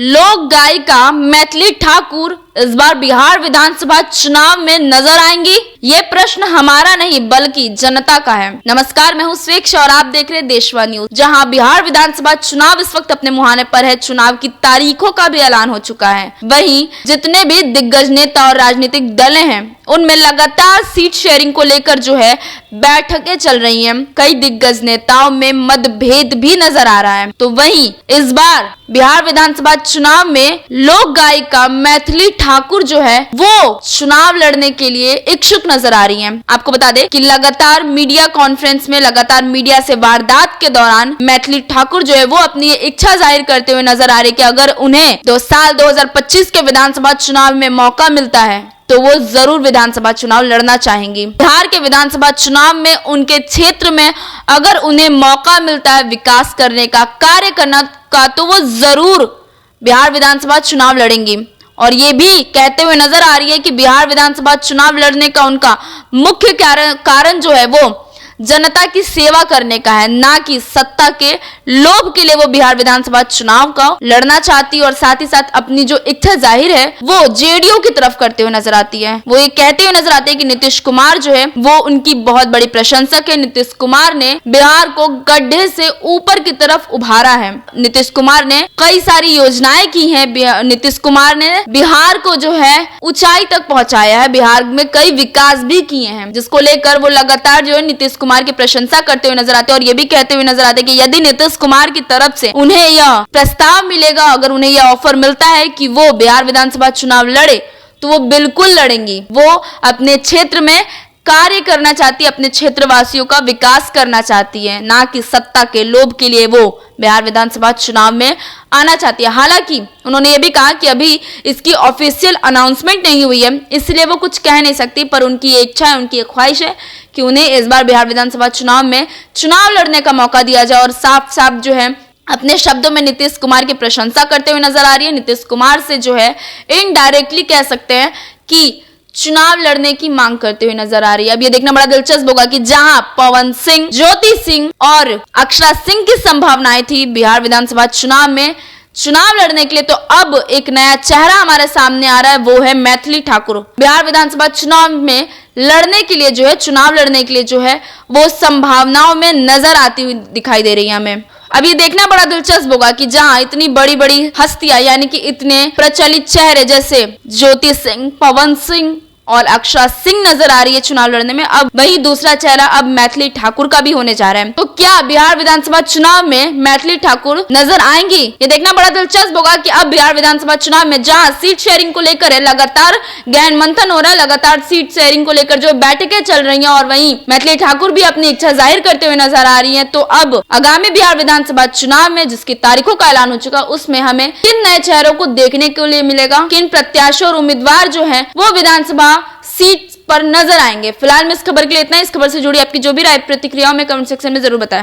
लोक गायिका मैथिली ठाकुर इस बार बिहार विधानसभा चुनाव में नजर आएंगी? ये प्रश्न हमारा नहीं बल्कि जनता का है। नमस्कार, मैं हूं स्वेक्षा और आप देख रहे हैं देशवा न्यूज। जहां बिहार विधानसभा चुनाव इस वक्त अपने मुहाने पर है, चुनाव की तारीखों का भी ऐलान हो चुका है। वहीं जितने भी दिग्गज नेता और राजनीतिक दलें हैं उनमें लगातार सीट शेयरिंग को लेकर जो है बैठकें चल रही हैं। कई दिग्गज नेताओं में मतभेद भी नजर आ रहा है। तो वहीं इस बार बिहार विधानसभा चुनाव में लोक गायिका मैथिली ठाकुर जो है वो चुनाव लड़ने के लिए इच्छुक नजर आ रही हैं। आपको बता दें कि लगातार मीडिया कॉन्फ्रेंस में, लगातार मीडिया से वारदात के दौरान मैथिली ठाकुर जो है वो अपनी इच्छा जाहिर करते हुए नजर आ रही कि अगर उन्हें 2025 के विधानसभा चुनाव में मौका मिलता है तो वो जरूर विधानसभा चुनाव लड़ना चाहेंगी। बिहार के विधानसभा चुनाव में उनके क्षेत्र में अगर उन्हें मौका मिलता है विकास करने का, कार्य करना का, तो वो जरूर बिहार विधानसभा चुनाव लड़ेंगी। और ये भी कहते हुए नजर आ रही है कि बिहार विधानसभा चुनाव लड़ने का उनका मुख्य कारण जो है वो जनता की सेवा करने का है, ना कि सत्ता के लोभ के लिए वो बिहार विधानसभा चुनाव का लड़ना चाहती है। और साथ ही साथ अपनी जो इच्छा जाहिर है वो जेडीयू की तरफ करते हुए नजर आती है। वो ये कहते हुए नजर आते हैं कि नीतीश कुमार जो है वो उनकी बहुत बड़ी प्रशंसक है। नीतीश कुमार ने बिहार को गड्ढे से ऊपर की तरफ उभारा है। नीतीश कुमार ने कई सारी योजनाएं की हैं। नीतीश कुमार ने बिहार को जो है ऊंचाई तक पहुंचाया है। बिहार में कई विकास भी किए हैं, जिसको लेकर वो लगातार जो है नीतीश कुमार की प्रशंसा करते हुए नजर आते हैं। और ये भी कहते हुए नजर आते हैं कि यदि नीतीश कुमार की तरफ से उन्हें यह प्रस्ताव मिलेगा, अगर उन्हें यह ऑफर मिलता है कि वो बिहार विधानसभा चुनाव लड़े, तो वो बिल्कुल लड़ेंगी। वो अपने क्षेत्र में कार्य करना चाहती है, अपने क्षेत्रवासियों का विकास करना चाहती है, ना कि सत्ता के लोभ के लिए वो बिहार विधानसभा चुनाव में आना चाहती है। हालांकि उन्होंने ये भी कहा कि अभी इसकी ऑफिशियल अनाउंसमेंट नहीं हुई है, इसलिए वो कुछ कह नहीं सकती, पर उनकी इच्छा है, उनकी ख्वाहिश है कि उन्हें इस बार बिहार विधानसभा चुनाव में चुनाव लड़ने का मौका दिया जाए। और साफ साफ जो है अपने शब्दों में नीतीश कुमार की प्रशंसा करते हुए नजर आ रही है। नीतीश कुमार से जो है इनडायरेक्टली कह सकते हैं कि चुनाव लड़ने की मांग करते हुए नजर आ रही है। अब ये देखना बड़ा दिलचस्प होगा कि जहां पवन सिंह, ज्योति सिंह और अक्षरा सिंह की संभावनाएं थी बिहार विधानसभा चुनाव में चुनाव लड़ने के लिए, तो अब एक नया चेहरा हमारे सामने आ रहा है, वो है मैथिली ठाकुर। बिहार विधानसभा चुनाव में लड़ने के लिए जो है, चुनाव लड़ने के लिए जो है वो संभावनाओं में नजर आती हुई दिखाई दे रही है हमें। अब ये देखना बड़ा दिलचस्प होगा कि जहां इतनी बड़ी बड़ी हस्तियां, यानी कि इतने प्रचलित चेहरे जैसे ज्योति सिंह, पवन सिंह और अक्षरा सिंह नजर आ रही है चुनाव लड़ने में, अब वही दूसरा चेहरा अब मैथिली ठाकुर का भी होने जा रहा है। तो क्या बिहार विधानसभा चुनाव में मैथिली ठाकुर नजर आएंगी? ये देखना बड़ा दिलचस्प होगा कि अब बिहार विधानसभा चुनाव में जहां सीट शेयरिंग को लेकर है लगातार गहन मंथन हो रहा है, लगातार सीट शेयरिंग को लेकर जो बैठकें चल रही है, और वहीं मैथिली ठाकुर भी अपनी इच्छा जाहिर करते हुए नजर आ रही है। तो अब आगामी बिहार विधानसभा चुनाव में जिसकी तारीखों का ऐलान हो चुका, उसमें हमें किन नए चेहरों को देखने के लिए मिलेगा, किन प्रत्याशी और उम्मीदवार जो है वो विधानसभा सीट पर नजर आएंगे। फिलहाल में इस खबर के लिए इतना ही। इस खबर से जुड़ी आपकी जो भी राय प्रतिक्रियाओं में कमेंट सेक्शन में जरूर बताएं।